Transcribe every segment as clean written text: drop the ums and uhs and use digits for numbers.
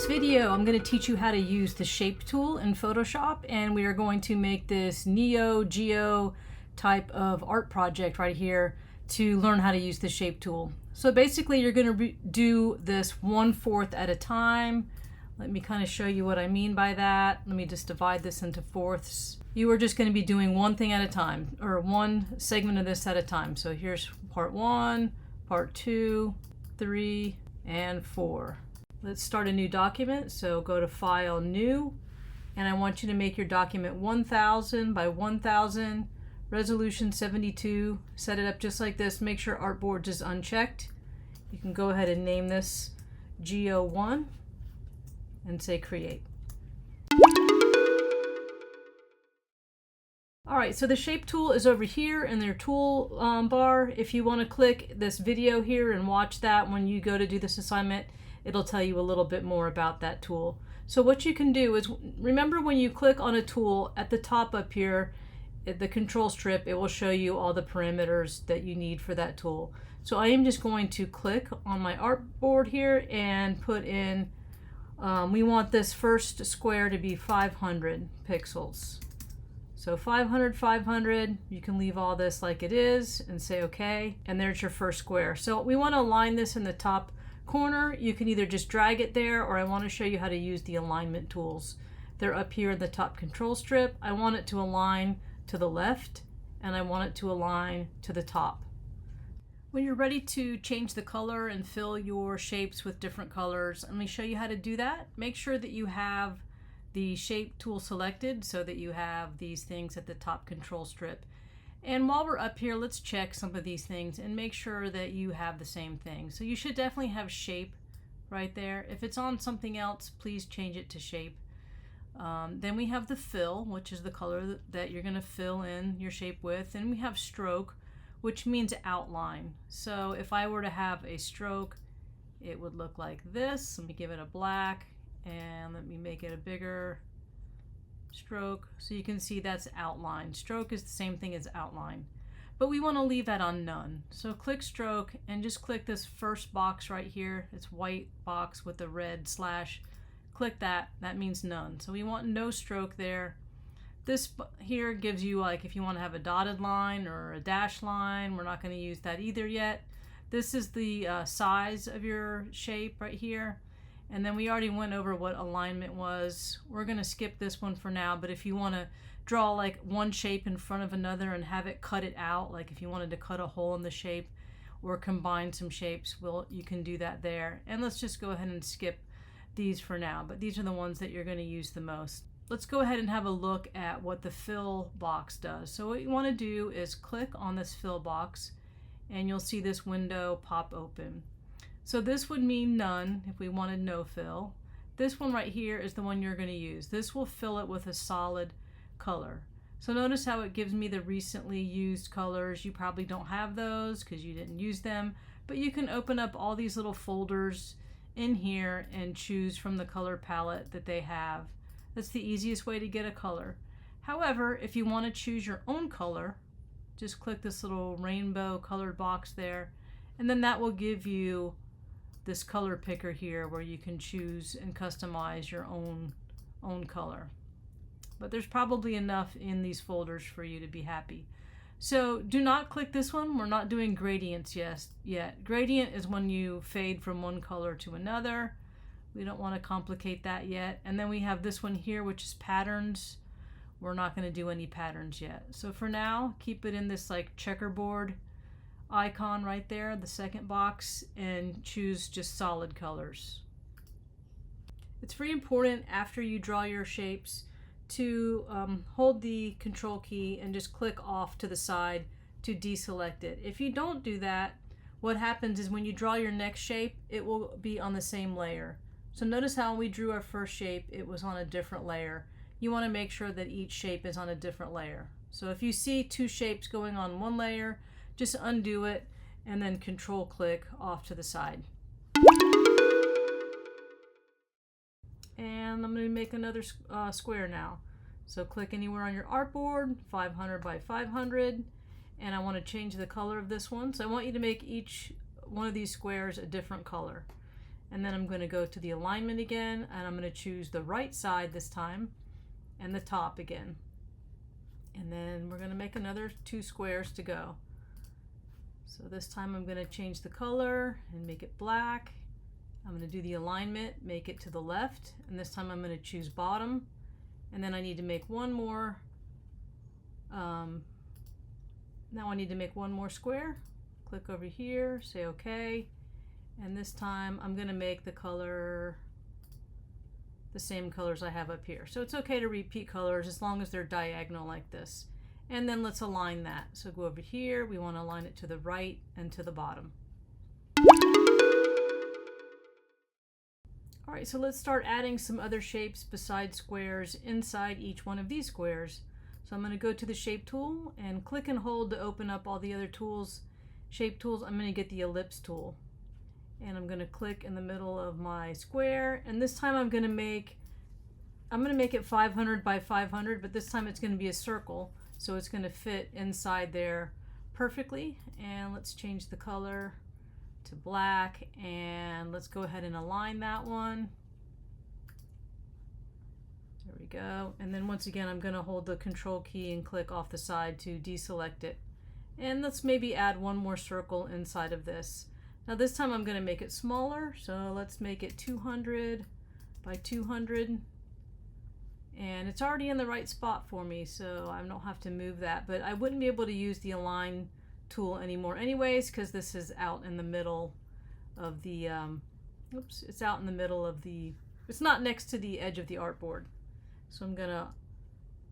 this video, I'm going to teach you how to use the shape tool in Photoshop, and we are going to make this Neo Geo type of art project right here to learn how to use the shape tool. So basically you're going to do this 1/4 at a time. Let me kind of show you what I mean by that. Let me just divide this into fourths. You are just going to be doing one thing at a time, or one segment of this at a time. So here's part 1, part 2, 3, and 4. Let's start a new document. So go to File, New, and I want you to make your document 1000 by 1000, resolution 72. Set it up just like this. Make sure Artboards is unchecked. You can go ahead and name this Geo1 and say Create. Alright, so the shape tool is over here in their tool bar. If you want to click this video here and watch that when you go to do this assignment, it'll tell you a little bit more about that tool. So what you can do is, remember when you click on a tool at the top up here, the control strip, it will show you all the parameters that you need for that tool. So I am just going to click on my artboard here and put in, we want this first square to be 500 pixels. So 500, 500, you can leave all this like it is and say okay, and there's your first square. So we want to align this in the top corner. You can either just drag it there, or I want to show you how to use the alignment tools. They're up here in the top control strip. I want it to align to the left, and I want it to align to the top. When you're ready to change the color and fill your shapes with different colors, let me show you how to do that. Make sure that you have the shape tool selected so that you have these things at the top control strip. And while we're up here, let's check some of these things and make sure that you have the same thing. So you should definitely have shape right there. If it's on something else, please change it to shape. Then we have the fill, which is the color that you're going to fill in your shape with. And we have stroke, which means outline. So if I were to have a stroke, it would look like this. Let me give it a black, and let me make it a bigger stroke, so you can see that's outline. Stroke is the same thing as outline, but we want to leave that on none. So click stroke and just click this first box right here. It's white box with the red slash. Click that. That means none. So we want no stroke there. This here gives you, like, if you want to have a dotted line or a dash line. We're not going to use that either yet. This is the size of your shape right here. And then we already went over what alignment was. We're going to skip this one for now, but if you want to draw like one shape in front of another and have it cut it out, like if you wanted to cut a hole in the shape or combine some shapes, you can do that there. And let's just go ahead and skip these for now, but these are the ones that you're going to use the most. Let's go ahead and have a look at what the fill box does. So what you want to do is click on this fill box, and you'll see this window pop open. So this would mean none if we wanted no fill. This one right here is the one you're going to use. This will fill it with a solid color. So notice how it gives me the recently used colors. You probably don't have those because you didn't use them, but you can open up all these little folders in here and choose from the color palette that they have. That's the easiest way to get a color. However, if you want to choose your own color, just click this little rainbow colored box there, and then that will give you this color picker here where you can choose and customize your own color. But there's probably enough in these folders for you to be happy. So do not click this one. We're not doing gradients yet. Gradient is when you fade from one color to another. We don't want to complicate that yet. And then we have this one here, which is patterns. We're not going to do any patterns yet. So for now, keep it in this like checkerboard icon right there, the second box, and choose just solid colors. It's very important after you draw your shapes to hold the control key and just click off to the side to deselect it. If you don't do that, what happens is when you draw your next shape, it will be on the same layer. So notice how we drew our first shape, it was on a different layer. You want to make sure that each shape is on a different layer. So if you see two shapes going on one layer, just undo it and then control click off to the side. And I'm going to make another square now. So click anywhere on your artboard, 500 by 500, and I want to change the color of this one. So I want you to make each one of these squares a different color. And then I'm going to go to the alignment again, and I'm going to choose the right side this time and the top again. And then we're going to make another 2 squares to go. So this time I'm going to change the color and make it black. I'm going to do the alignment, make it to the left, and this time I'm going to choose bottom. And then I need to make one more. Now I need to make one more square. Click over here, say OK. And this time I'm going to make the color the same colors I have up here. So it's okay to repeat colors as long as they're diagonal like this. And then let's align that. So go over here, we want to align it to the right and to the bottom. All right, so let's start adding some other shapes besides squares inside each one of these squares. So I'm going to go to the shape tool and click and hold to open up all the other tools, shape tools. I'm going to get the ellipse tool. And I'm going to click in the middle of my square, and this time I'm going to make it 500 by 500, but this time it's going to be a circle, so it's going to fit inside there perfectly. And let's change the color to black, and let's go ahead and align that one. There we go. And then once again I'm going to hold the control key and click off the side to deselect it. And let's maybe add one more circle inside of this. Now this time I'm going to make it smaller, so let's make it 200 by 200. And it's already in the right spot for me, so I don't have to move that. But I wouldn't be able to use the align tool anymore anyways, because this is out in the middle of the, it's out in the middle of the, it's not next to the edge of the artboard. So I'm going to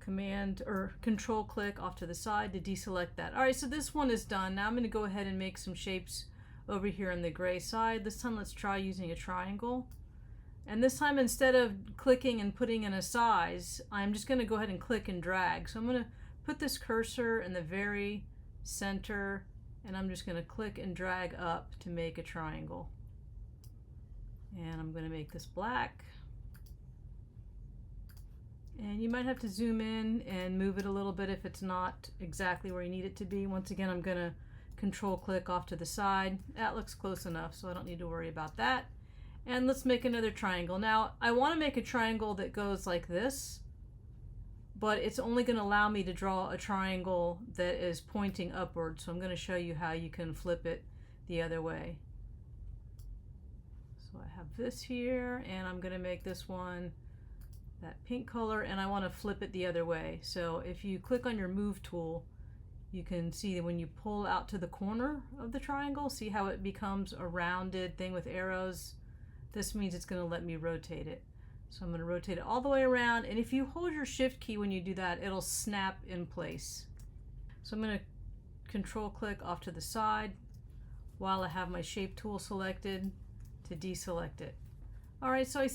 command or control click off to the side to deselect that. All right, so this one is done. Now I'm going to go ahead and make some shapes over here on the gray side. This time let's try using a triangle. And this time, instead of clicking and putting in a size, I'm just going to go ahead and click and drag. So I'm going to put this cursor in the very center, and I'm just going to click and drag up to make a triangle. And I'm going to make this black. And you might have to zoom in and move it a little bit if it's not exactly where you need it to be. Once again, I'm going to control click off to the side. That looks close enough, so I don't need to worry about that. And let's make another triangle. Now I want to make a triangle that goes like this, but it's only going to allow me to draw a triangle that is pointing upward. So I'm going to show you how you can flip it the other way. So I have this here, and I'm going to make this one that pink color, and I want to flip it the other way. So if you click on your move tool, you can see that when you pull out to the corner of the triangle, see how it becomes a rounded thing with arrows? This means it's going to let me rotate it. So I'm going to rotate it all the way around, and if you hold your shift key when you do that, it'll snap in place. So I'm going to control click off to the side while I have my shape tool selected to deselect it. All right, so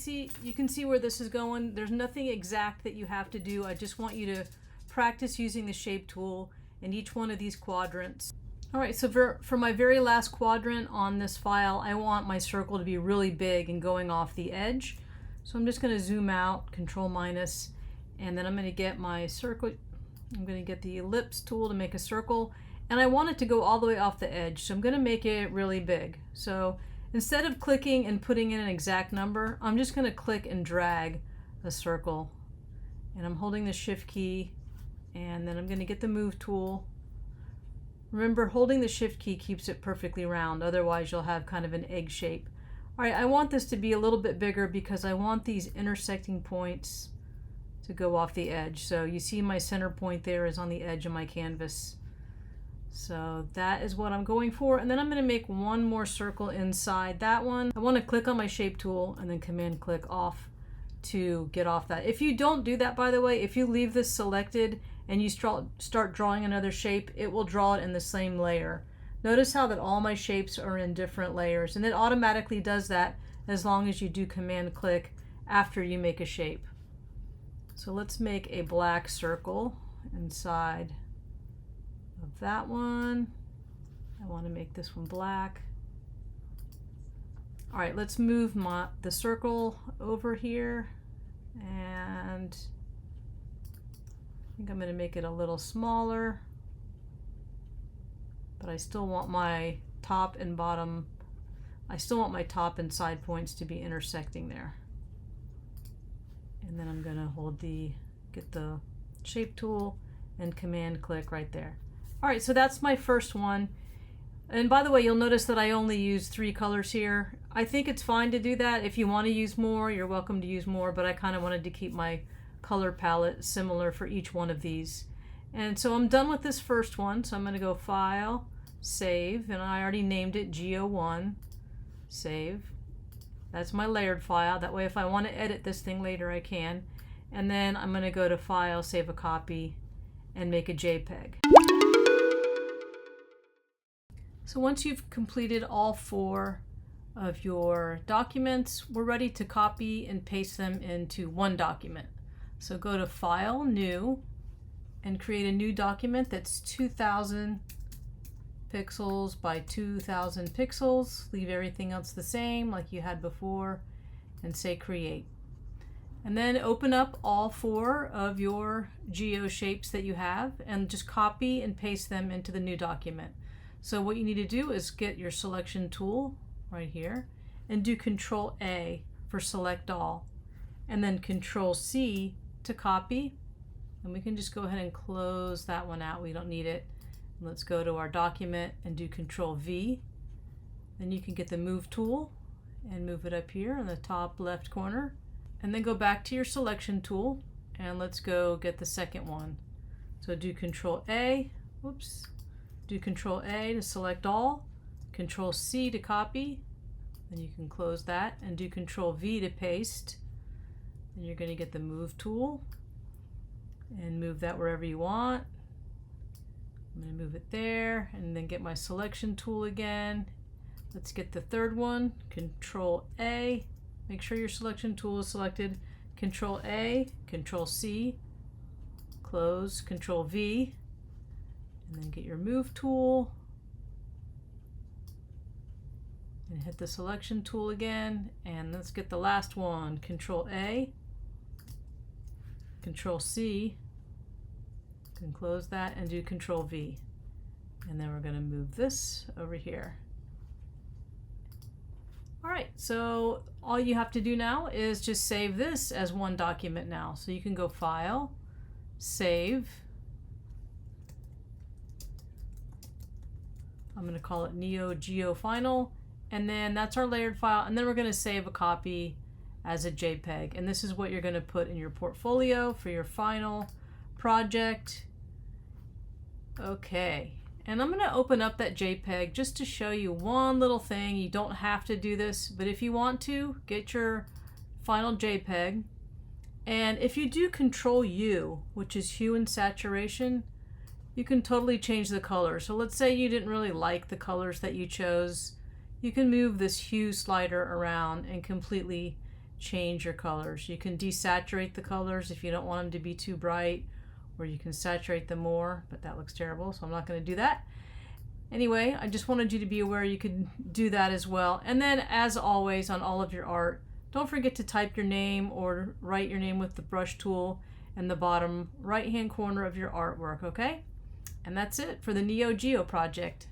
you can see where this is going. There's nothing exact that you have to do. I just want you to practice using the shape tool in each one of these quadrants. All right, so for my very last quadrant on this file, I want my circle to be really big and going off the edge. So I'm just going to zoom out, control minus, and then I'm going to get my circle. I'm going to get the ellipse tool to make a circle, and I want it to go all the way off the edge. So I'm going to make it really big. So instead of clicking and putting in an exact number, I'm just going to click and drag a circle, and I'm holding the shift key, and then I'm going to get the move tool. Remember, holding the shift key keeps it perfectly round, otherwise you'll have kind of an egg shape. All right, I want this to be a little bit bigger because I want these intersecting points to go off the edge. So you see my center point there is on the edge of my canvas. So that is what I'm going for, and then I'm going to make one more circle inside that one. I want to click on my shape tool and then command click off to get off that. If you don't do that, by the way, if you leave this selected and you start drawing another shape, it will draw it in the same layer. Notice how that all my shapes are in different layers, and it automatically does that as long as you do command click after you make a shape. So let's make a black circle inside of that one. I want to make this one black. All right, let's move the circle over here, and I think I'm going to make it a little smaller, but I still want my top and bottom I still want my top and side points to be intersecting there. And then I'm gonna get the shape tool and command click right there. All right, so that's my first one. And by the way, you'll notice that I only use 3 colors here. I think it's fine to do that. If you want to use more, you're welcome to use more, but I kind of wanted to keep my color palette similar for each one of these. And so I'm done with this first one, so I'm going to go File, Save, and I already named it Geo1, Save. That's my layered file. That way if I want to edit this thing later, I can. And then I'm going to go to File, Save a Copy, and make a JPEG. So once you've completed all 4 of your documents, we're ready to copy and paste them into one document. So go to File, New, and create a new document that's 2000 pixels by 2000 pixels. Leave everything else the same like you had before and say Create. And then open up all 4 of your geo shapes that you have and just copy and paste them into the new document. So what you need to do is get your selection tool right here and do Control A for select all, and then Control C to copy. And we can just go ahead and close that one out. We don't need it. Let's go to our document and do Control V. Then you can get the Move tool and move it up here in the top left corner. And then go back to your selection tool and let's go get the second one. So do Control A, whoops, do Control A to select all, Control C to copy, then you can close that and do Control V to paste. And you're going to get the Move tool and move that wherever you want. I'm going to move it there and then get my selection tool again. Let's get the third one, Control A. Make sure your selection tool is selected. Control A, Control C, close, Control V, and then get your Move tool and hit the selection tool again. And let's get the last one, Control A, Control C, you can close that and do Control V. And then we're going to move this over here. All right, so all you have to do now is just save this as one document now. So you can go File, Save. I'm going to call it Neo Geo Final, and then that's our layered file. And then we're going to save a copy as a JPEG. And this is what you're going to put in your portfolio for your final project. Okay. And I'm going to open up that JPEG just to show you one little thing. You don't have to do this, but if you want to, get your final JPEG. And if you do Control U, which is hue and saturation, you can totally change the color. So let's say you didn't really like the colors that you chose. You can move this hue slider around and completely change your colors. You can desaturate the colors if you don't want them to be too bright, or you can saturate them more, but that looks terrible, so I'm not going to do that. Anyway, I just wanted you to be aware you could do that as well. And then, as always, on all of your art, don't forget to type your name or write your name with the brush tool in the bottom right-hand corner of your artwork, okay? And that's it for the Neo Geo project.